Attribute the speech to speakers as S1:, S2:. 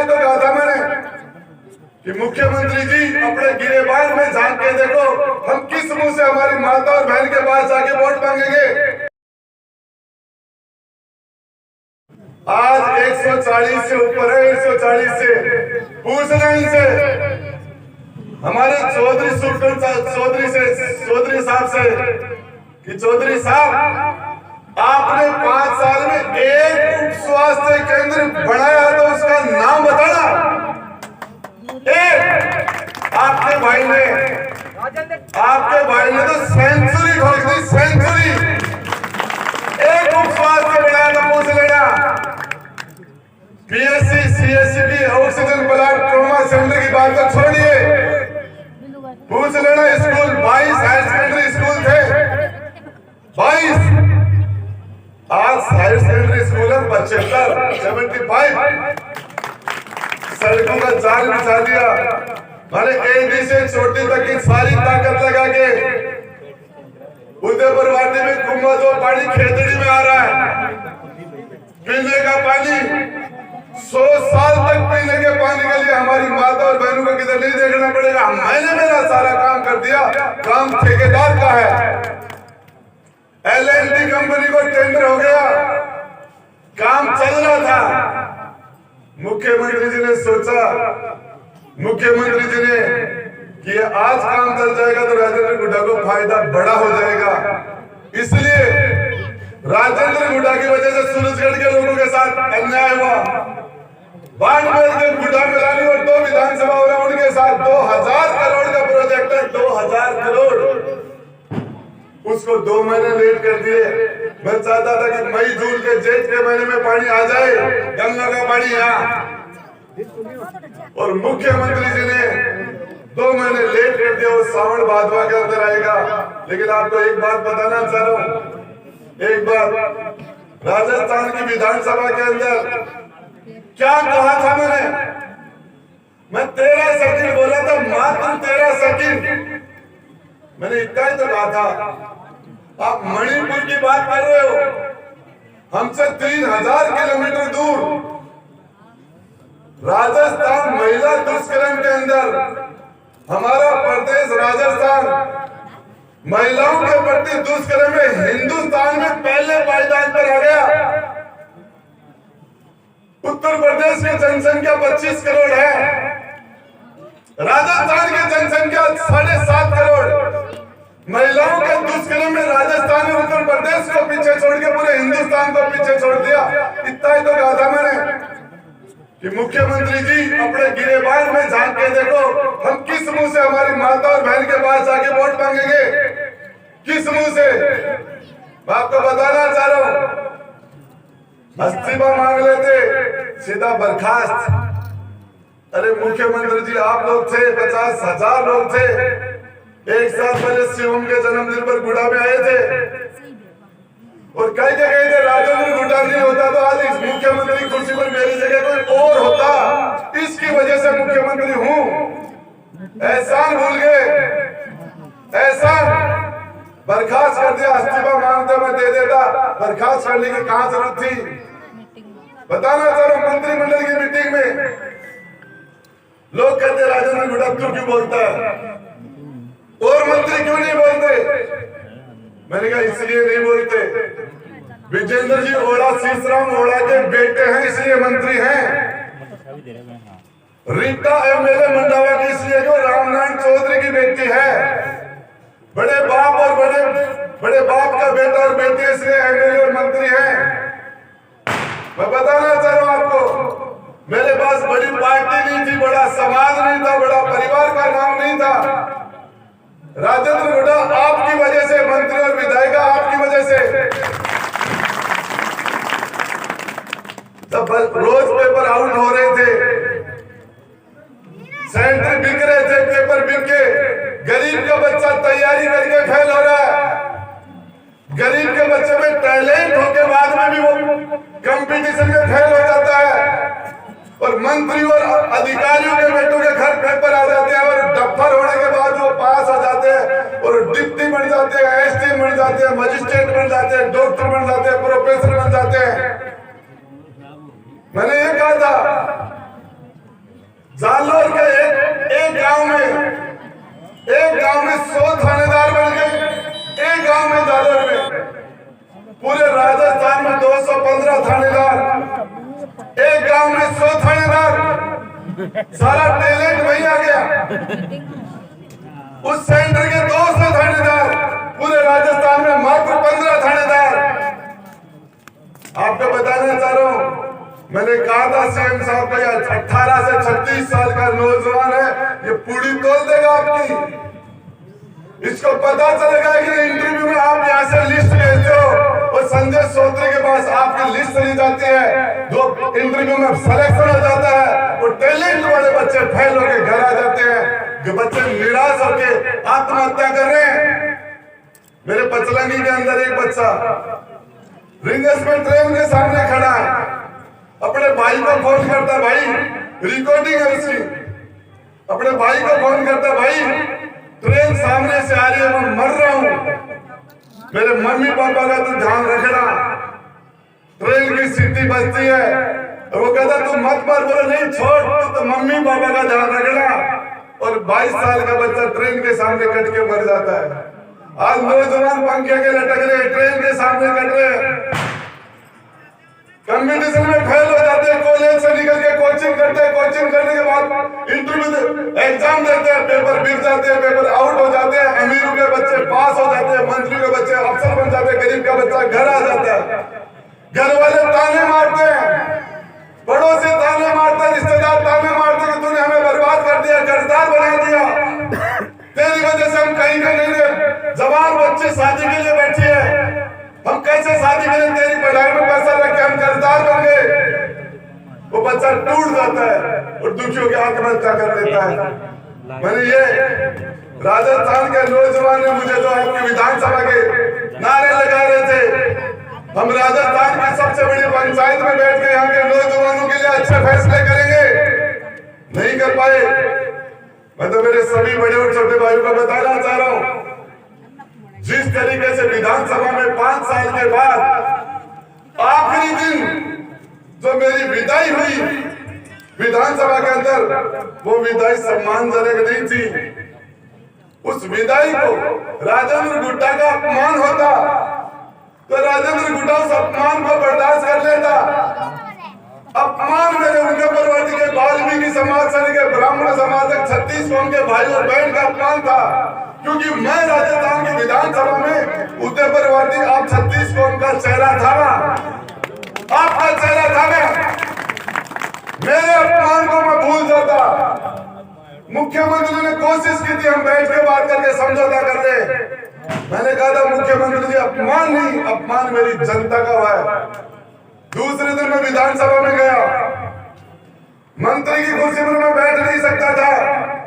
S1: ही तो कहा था मैंने कि मुख्यमंत्री जी अपने गिरेबान में झांक के देखो, हम किस मुंह से हमारी माता और बहन के पास जाके वोट मांगेंगे। आज 140 से ऊपर है, 140 से पूछना इनसे, हमारे चौधरी साहब से कि चौधरी साहब आपने 5 साल में एक उप स्वास्थ्य केंद्र बनाया तो उसका नाम बताना। एक आपके भाई ने तो सेंचुरी खोल दी, सेंचुरी। एक उप स्वास्थ्य बनाया तो पूछ लेना। पीएससी सीएससी की ऑक्सीजन प्लांट ट्रॉमा सेंटर की बात तो छोड़िए, पूछ लेना स्कूल 22 हायर सेकेंडरी स्कूल थे, 22। आज हायर सेकेंडरी स्कूल है 75 सड़कों का जाल बिछा दिया। मैंने एडी से छोटी तक की सारी ताकत लगा के उदयपुर वादी में कुंभा जो पानी खेतड़ी में आ रहा है, पीने का पानी 100 साल तक पीने के पानी के लिए हमारी माता और बहनों को किधर नहीं देखना पड़ेगा। मैंने मेरा सारा काम कर दिया, काम ठेकेदार का है। एलएनटी कंपनी को टेंडर हो गया, काम चल रहा था। मुख्यमंत्री जी ने सोचा, मुख्यमंत्री जी ने कि आज काम चल जाएगा तो राजेंद्र गुड्डा को फायदा बड़ा हो जाएगा, इसलिए राजेंद्र गुड्डा की वजह से सूरजगढ़ के लोगों के साथ अन्याय हुआ। बाड़मेर के गुड्डा मिलानी और 2 विधानसभा हो रहा, उनके साथ 2000 करोड़ का प्रोजेक्ट है, 2000 करोड़, उसको 2 महीने लेट कर दिए। मैं चाहता था कि मई जून के जेठ के महीने में पानी आ जाए, गंगा का पानी यहाँ, और मुख्यमंत्री जी ने 2 महीने लेट कर दिया। वो सावन भादवा के अंदर आएगा। लेकिन आपको एक बात बताना चाह रहा हूँ, एक बात, राजस्थान की विधानसभा के अंदर क्या कहा था मैं 13 सेकंड बोला था, मात्र 13 सेकंड। मैंने इतना ही तो कहा था। आप मणिपुर की बात कर रहे हो, हमसे 3000 किलोमीटर दूर राजस्थान महिला दुष्कर्म के अंदर हमारा प्रदेश राजस्थान महिलाओं के प्रति दुष्कर्म में हिंदुस्तान में पहले पायदान पर आ गया। उत्तर प्रदेश की जनसंख्या 25 करोड़ है, राजस्थान की जनसंख्या 7.5 करोड़। महिलाओं के दुष्कर्म में राजस्थान और उत्तर प्रदेश को पीछे छोड़ के पूरे हिंदुस्तान को पीछे छोड़ दिया। इतना ही तो कहा था मैंने कि मुख्यमंत्री जी अपने गिरेबान में झांक के देखो, हम किस मुंह से हमारी माता और बहन के पास जाके वोट मांगेंगे, किस मुंह से। मैं आपको बताना चाह रहा हूं, इस्तीफा मांग लेते, सीधा बर्खास्त। अरे मुख्यमंत्री जी आप लोग थे, 50,000 लोग थे, एक साल पहले शिवम के जन्मदिन पर गुड्डा में आए थे और कई जगह थे राजेंद्र गुड्डा नहीं होता तो आज इस मुख्यमंत्री की कुर्सी पर मेरी जगह कोई और होता। इसकी वजह से मुख्यमंत्री हूं। एहसान भूल गए, एहसान बर्खास्त कर दिया। इस्तीफा मांगता मैं दे देता, बर्खास्त करने की कहां जरूरत थी। बताना चाह रहा, मंत्रिमंडल की मीटिंग में लोग कहते राजेंद्र गुड्डा तू क्यों बोलता है और मंत्री क्यों नहीं बोलते। मैंने कहा इसलिए नहीं बोलते, विजेंद्र जी ओड़ा शीशराम ओड़ा के बेटे हैं इसलिए मंत्री हैं। रीता एमएलए मंडावा की इसलिए जो रामनारायण चौधरी की बेटी है, बड़े बाप और बड़े बाप का बेटा और बेटी इसलिए एमएलए और मंत्री हैं। मैं बताना चाह रहा हूं आपको, मेरे पास बड़ी पार्टी नहीं थी, बड़ा समाज नहीं था, बड़ा परिवार का नाम नहीं था। राजेंद्र गुड्डा आपकी वजह से मंत्री और विधायिका आपकी वजह से जब रोज पेपर आउट हो रहे थे, सेंटर बिक रहे थे, पेपर बिक के गरीब का बच्चा तैयारी करके फेल हो रहा है। गरीब के बच्चे में टैलेंट होके बाद में भी वो कंपटीशन में फेल हो जाता है और मंत्री और अधिकारियों के बेटों के घर पेपर आ जाते हैं और डफर होने के बाद वो पास हो जाते हैं और डिप्टी बन जाते हैं, एसटी बन जाते हैं, मजिस्ट्रेट बन जाते हैं, डॉक्टर बन जाते हैं, प्रोफेसर बन जाते हैं। मैंने ये कहा था पूरे राजस्थान में 215 थानेदार, एक गांव में 100 थानेदार, सारा टैलेंट वहीं आ गया। उस सेंटर के 200 थानेदार, पूरे राजस्थान में मात्र 15 थानेदार। आपको बताना चाह रहा हूं, मैंने कहा था सीएम साहब को, 18 से 36 साल का नौजवान है, ये पूरी तोड़ देगा आपकी। इसको पता चलेगा कि इंटरव्यू में आप यहाँ से लिस्ट भेजते हो और संजय सोत्री के पास आपकी लिस्ट चली जाती है, जो इंटरव्यू में सिलेक्शन हो जाता है, वो टैलेंट वाले बच्चे फेल होकर घर आ जाते हैं, जो बच्चे निराश होकर आत्महत्या कर रहे हैं। मेरे पचलंगी के अंदर एक बच्चा रिंगस में ट्रेन के सामने खड़ा है, अपने भाई को फोन करता है, भाई रिकॉर्डिंग है उसकी, अपने भाई को फोन करता है, भाई ट्रेन सामने से आ रही है, मैं मर रहा हूं, मेरे मम्मी पापा का तू ध्यान रखना, ट्रेन की सीटी बजती है। और वो कहता तू मत मर, बोले नहीं छोड़, तो मम्मी पापा का ध्यान रखना। और 22 साल का बच्चा ट्रेन के सामने कट के मर जाता है। आज नौजवान पंखे के लटक रहे, ट्रेन के सामने कट रहे, कंपटीशन में फेल हो जाते हैं, कॉलेज से निकल के कोचिंग करते हैं, कोचिंग करने के बाद इंटरव्यू एग्जाम देते हैं, पेपर बिक जाते हैं, पेपर आउट हो जाते हैं, अमीरों के बच्चे पास हो जाते हैं, मंत्रियों के बच्चे अफसर बन जाते हैं, गरीब का बच्चा घर आ जाता है। घर वाले ताने मारते हैं, पड़ोसी ताने मारते हैं, रिश्तेदार ताने मारते हैं कि तूने हमें बर्बाद कर दिया, कर्जदार बना दिया, तेरी वजह से हम कहीं का नहीं रहे। जवान बच्चे शादी के लिए बैठी है, हम कैसे शादी करें, तेरी पढ़ाई में पैसा रख के हम कर्जदार बन गए। वो बच्चा टूट जाता है और दुखियों की आत्महत्या कर लेता है। मैंने ये राजस्थान के नौजवान ने मुझे जो आपकी विधानसभा के नारे लगा रहे थे, हम राजस्थान की सबसे बड़ी पंचायत में बैठ के यहाँ के नौजवानों के लिए अच्छे फैसले करेंगे, नहीं कर पाए। मैं तो मेरे सभी बड़े और छोटे भाइयों को बताना चाह रहा हूँ, जिस तरीके से विधानसभा में 5 साल के बाद आखिरी दिन जो मेरी विदाई हुई विधानसभा के अंदर, वो विदाई सम्मानजनक नहीं थी। उस विदाई को राजेंद्र गुड्डा का अपमान होता तो राजेंद्र गुड्डा उस अपमान को बर्दाश्त कर लेता। अपमान मेरे उनके परवर्ती के वाल्मीकि समाज से लेकर ब्राह्मण समाज तक 36 कौम के भाई और बहन का अपमान था, क्योंकि मैं राजस्थान की विधानसभा में उदय परवर्ती आप 36 कौम का चेहरा था ना, आपका चेहरा था ना। मेरे अपमान को मैं भूल जाता। मुख्यमंत्री ने कोशिश की थी, हम बैठ के बात करके समझौता कर रहे। मैंने कहा था मुख्यमंत्री जी अपमान नहीं, अपमान मेरी जनता का हुआ है। दूसरे दिन मैं विधानसभा